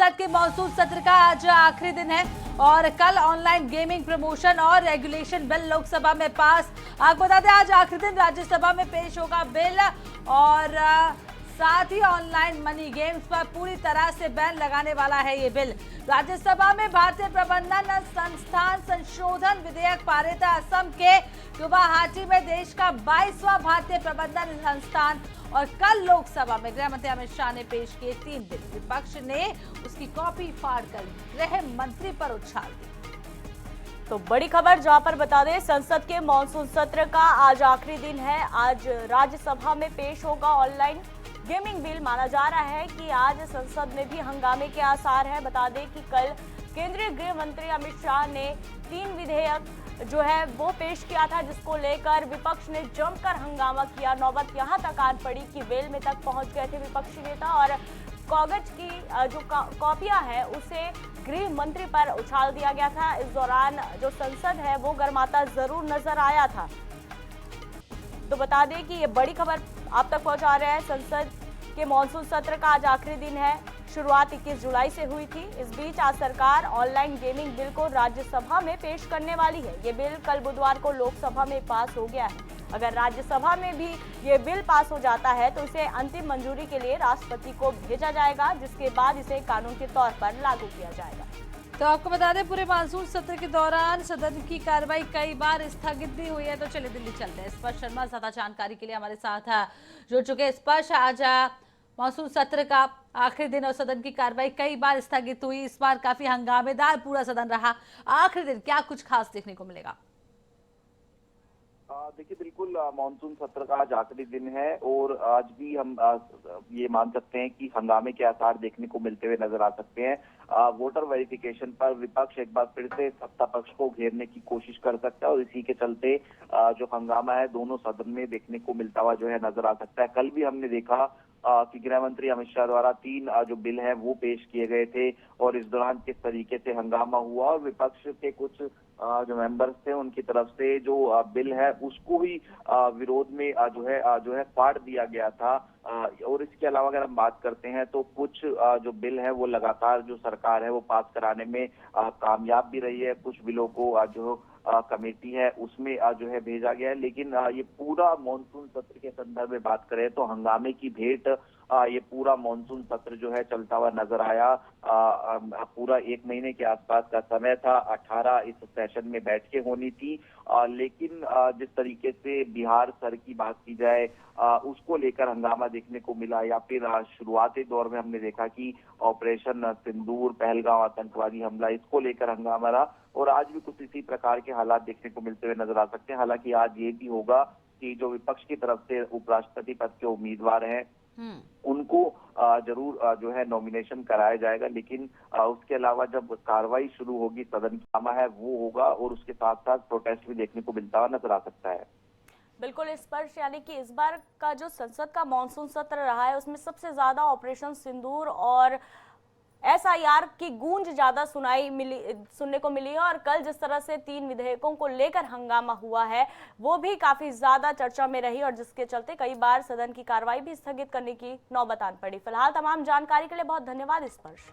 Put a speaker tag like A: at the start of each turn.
A: संसद के मॉनसून सत्र का आज आखिरी दिन है और कल ऑनलाइन गेमिंग प्रमोशन और रेगुलेशन बिल लोकसभा में पास। आपको बता दें आज आखिरी दिन राज्यसभा में पेश होगा बिल और साथ ही ऑनलाइन मनी गेम्स पर पूरी तरह से बैन लगाने वाला है ये बिल। राज्यसभा में भारतीय प्रबंधन संस्थान संशोधन विधेयक पारित। असम के गुवाहाटी में देश का 22वां भारतीय प्रबंधन संस्थान और कल लोकसभा में गृह मंत्री अमित शाह ने पेश किए 3 बिल। विपक्ष ने उसकी कॉपी फाड़कर गृह मंत्री पर उछाल दी।
B: तो बड़ी खबर जहां पर बता दें संसद के मॉनसून सत्र का आज आखिरी दिन है। आज राज्यसभा में पेश होगा ऑनलाइन गेमिंग बिल। माना जा रहा है कि आज संसद में भी हंगामे के आसार हैं। बता दें कि कल केंद्रीय गृह मंत्री अमित शाह ने 3 विधेयक जो है वो पेश किया था, जिसको लेकर विपक्ष ने जमकर हंगामा किया। नौबत यहां तक आन पड़ी कि वेल में तक पहुंच गए थे विपक्षी नेता और कागज की जो कॉपियां है उसे गृह मंत्री पर उछाल दिया गया था। इस दौरान जो संसद है वो गर्माता जरूर नजर आया था। तो बता दें कि ये बड़ी खबर आप तक पहुंचा रहे हैं। संसद के मॉनसून सत्र का आज आखिरी दिन है। शुरुआत 21 जुलाई से हुई थी। इस बीच आज सरकार ऑनलाइन गेमिंग बिल को राज्यसभा में पेश करने वाली है। ये बिल कल बुधवार को लोकसभा में पास हो गया है। अगर राज्यसभा में भी ये बिल पास हो जाता है तो इसे अंतिम मंजूरी के लिए राष्ट्रपति को भेजा जाएगा, जिसके बाद इसे कानून के तौर पर लागू किया जाएगा।
A: तो आपको बता दें पूरे मानसून सत्र के दौरान सदन की कार्रवाई कई बार स्थगित भी हुई है। तो चलिए दिल्ली चलते हैं। स्पर्श शर्मा ज्यादा जानकारी के लिए हमारे साथ जुड़ चुके हैं। स्पर्श, आज मॉनसून सत्र का आखिरी दिन और सदन की कार्रवाई कई बार स्थगित हुई। इस बार काफी हंगामेदार पूरा सदन रहा। आखिरी दिन क्या कुछ खास देखने को मिलेगा?
C: देखिए बिल्कुल मानसून सत्र का आज आखिरी दिन है और आज भी हम ये मान सकते हैं कि हंगामे के आसार देखने को मिलते हुए नजर आ सकते हैं। वोटर वेरिफिकेशन पर विपक्ष एक बार फिर से सत्ता पक्ष को घेरने की कोशिश कर सकता है और इसी के चलते जो हंगामा है दोनों सदन में देखने को मिलता हुआ जो है नजर आ सकता है। कल भी हमने देखा कि गृह मंत्री अमित शाह द्वारा 3 जो बिल है वो पेश किए गए थे और इस दौरान किस तरीके से हंगामा हुआ और विपक्ष के कुछ जो मेंबर्स थे उनकी तरफ से जो बिल है उसको ही विरोध में जो है फाड़ दिया गया था। और इसके अलावा अगर हम बात करते हैं तो कुछ जो बिल है वो लगातार जो सरकार है वो पास कराने में कामयाब भी रही है। कुछ बिलों को जो कमेटी है उसमें जो है भेजा गया है। लेकिन ये पूरा मॉनसून सत्र के संदर्भ में बात करें तो हंगामे की भेंट ये पूरा मॉनसून सत्र जो है चलता हुआ नजर आया। पूरा 1 महीने के आसपास का समय था। 18 इस सेशन में बैठकें होनी थी। लेकिन जिस तरीके से बिहार सर की बात की जाए उसको लेकर हंगामा देखने को मिला या फिर शुरुआती दौर में हमने देखा कि ऑपरेशन सिंदूर, पहलगांव आतंकवादी हमला, इसको लेकर हंगामा रहा और आज भी कुछ इसी प्रकार के हालात देखने को मिलते हुए नजर आ सकते हैं। हालांकि आज ये भी होगा कि जो विपक्ष की तरफ से उपराष्ट्रपति पद के उम्मीदवार हैं उनको जरूर जो है नॉमिनेशन कराया जाएगा। लेकिन उसके अलावा जब कार्रवाई शुरू होगी सदन की है वो होगा और उसके साथ साथ प्रोटेस्ट भी देखने को मिलता हुआ नजर आ सकता है।
B: बिल्कुल स्पर्श, यानी कि इस बार का जो संसद का मॉनसून सत्र रहा है उसमें सबसे ज्यादा ऑपरेशन सिंदूर और एसआईआर की गूंज ज्यादा सुनने को मिली है और कल जिस तरह से 3 विधेयकों को लेकर हंगामा हुआ है वो भी काफी ज्यादा चर्चा में रही और जिसके चलते कई बार सदन की कार्रवाई भी स्थगित करने की नौबत आन पड़ी। फिलहाल तमाम जानकारी के लिए बहुत धन्यवाद स्पर्श।